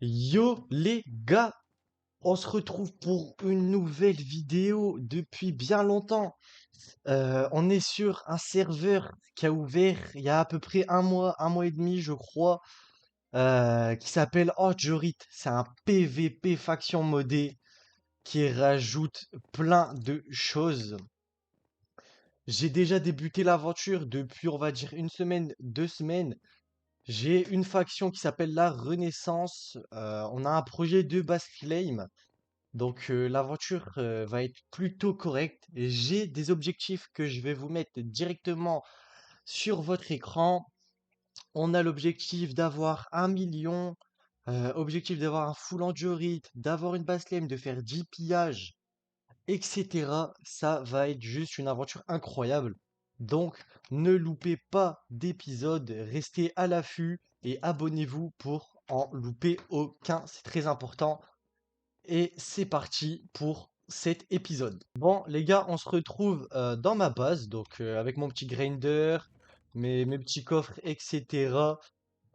Yo les gars, on se retrouve pour une nouvelle vidéo depuis bien longtemps. On est sur un serveur qui a ouvert il y a à peu près un mois et demi je crois, qui s'appelle Jorit. C'est un PVP faction modé qui rajoute plein de choses. J'ai déjà débuté l'aventure depuis on va dire une semaine, 2 semaines. J'ai une faction qui s'appelle la Renaissance. On a un projet de base claim. Donc l'aventure va être plutôt correcte. J'ai des objectifs que je vais vous mettre directement sur votre écran. On a l'objectif d'avoir 1 million, objectif d'avoir un full endurite, d'avoir une base claim, de faire 10 pillages, etc. Ça va être juste une aventure incroyable. Donc ne loupez pas d'épisode, restez à l'affût et abonnez-vous pour en louper aucun. C'est très important. Et c'est parti pour cet épisode. Bon, les gars, on se retrouve dans ma base, donc avec mon petit grinder, mes petits coffres, etc.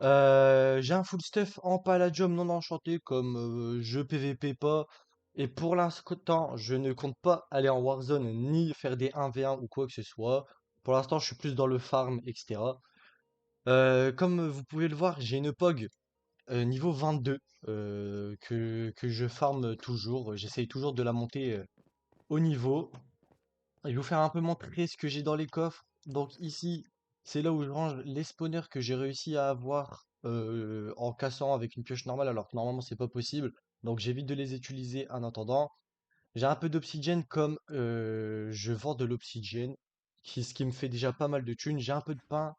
J'ai un full stuff en palladium non enchanté, comme je PVP pas. Et pour l'instant, je ne compte pas aller en Warzone ni faire des 1v1 ou quoi que ce soit. Pour l'instant, je suis plus dans le farm, etc. Comme vous pouvez le voir, j'ai une POG niveau 22 que je farm toujours. J'essaye toujours de la monter au niveau. Je vais vous faire un peu montrer ce que j'ai dans les coffres. Donc ici, c'est là où je range les spawners que j'ai réussi à avoir en cassant avec une pioche normale, alors que normalement c'est pas possible. Donc j'évite de les utiliser en attendant. J'ai un peu d'obsidienne comme je vends de l'obsidienne, ce qui me fait déjà pas mal de thunes. J'ai un peu de pain.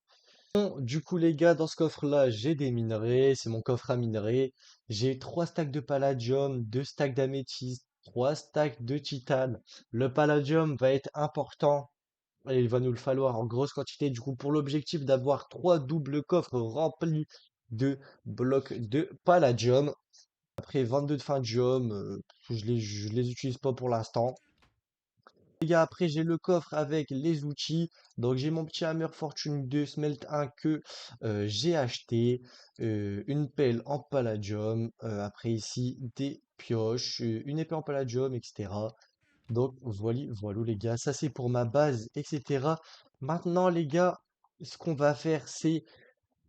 Bon, du coup, les gars, dans ce coffre-là, j'ai des minerais. C'est mon coffre à minerais. J'ai 3 stacks de palladium, 2 stacks d'améthyste, 3 stacks de titane. Le palladium va être important et il va nous le falloir en grosse quantité. Du coup, pour l'objectif d'avoir 3 doubles coffres remplis de blocs de palladium. Après 22 de findium, je les utilise pas pour l'instant. Les gars, après j'ai le coffre avec les outils. Donc j'ai mon petit Hammer Fortune 2 Smelt 1 que j'ai acheté. Une pelle en palladium. Après ici des pioches, une épée en palladium, etc. Donc voilà, voilà les gars, ça c'est pour ma base, etc. Maintenant les gars, ce qu'on va faire c'est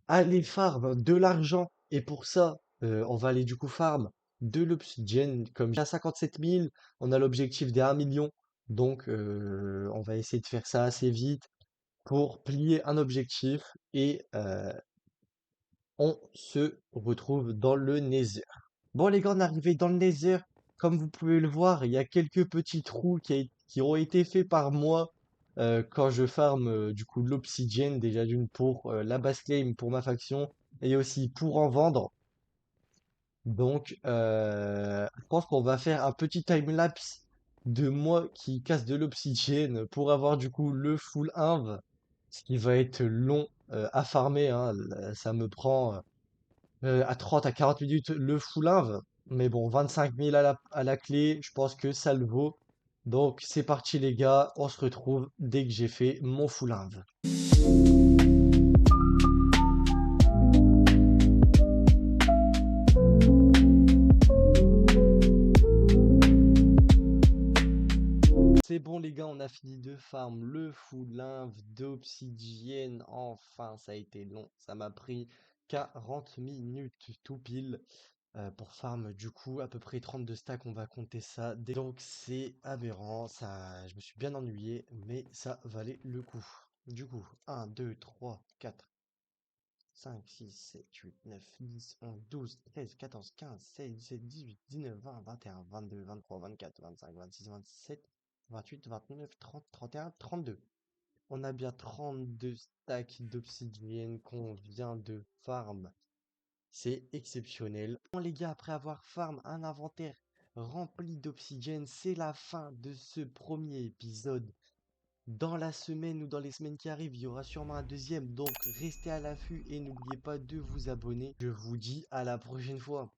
aller farm de l'argent. Et pour ça, on va aller du coup farm de l'obsidienne. Comme j'ai à 57 000, on a l'objectif des 1 million. Donc on va essayer de faire ça assez vite pour plier un objectif. Et on se retrouve dans le Nether. Bon les gars, on est arrivé dans le Nether. Comme vous pouvez le voir, il y a quelques petits trous qui ont été faits par moi quand je farm du coup l'obsidienne déjà d'une pour la base claim pour ma faction et aussi pour en vendre. Donc je pense qu'on va faire un petit time-lapse de moi qui casse de l'obsidienne pour avoir du coup le full inv, ce qui va être long à farmer, hein. Ça me prend à 30 à 40 minutes le full inv. Mais bon, 25 000 à la clé, je pense que ça le vaut. Donc c'est parti les gars, on se retrouve dès que j'ai fait mon full inv. C'est bon les gars, on a fini de farm le full inv d'obsidienne. Enfin, ça a été long. Ça m'a pris 40 minutes tout pile. Pour farm du coup à peu près 32 stacks, on va compter ça. Donc c'est aberrant, ça, je me suis bien ennuyé, mais ça valait le coup. Du coup, 1, 2, 3, 4, 5, 6, 7, 8, 9, 10, 11, 12, 13, 14, 15, 16, 17, 18, 19, 20, 21, 22, 23, 24, 25, 26, 27, 28, 29, 30, 31, 32. On a bien 32 stacks d'obsidienne qu'on vient de farm. C'est exceptionnel. Bon les gars, après avoir farm un inventaire rempli d'obsidienne, c'est la fin de ce premier épisode. Dans la semaine ou dans les semaines qui arrivent, il y aura sûrement un deuxième. Donc restez à l'affût et n'oubliez pas de vous abonner. Je vous dis à la prochaine fois.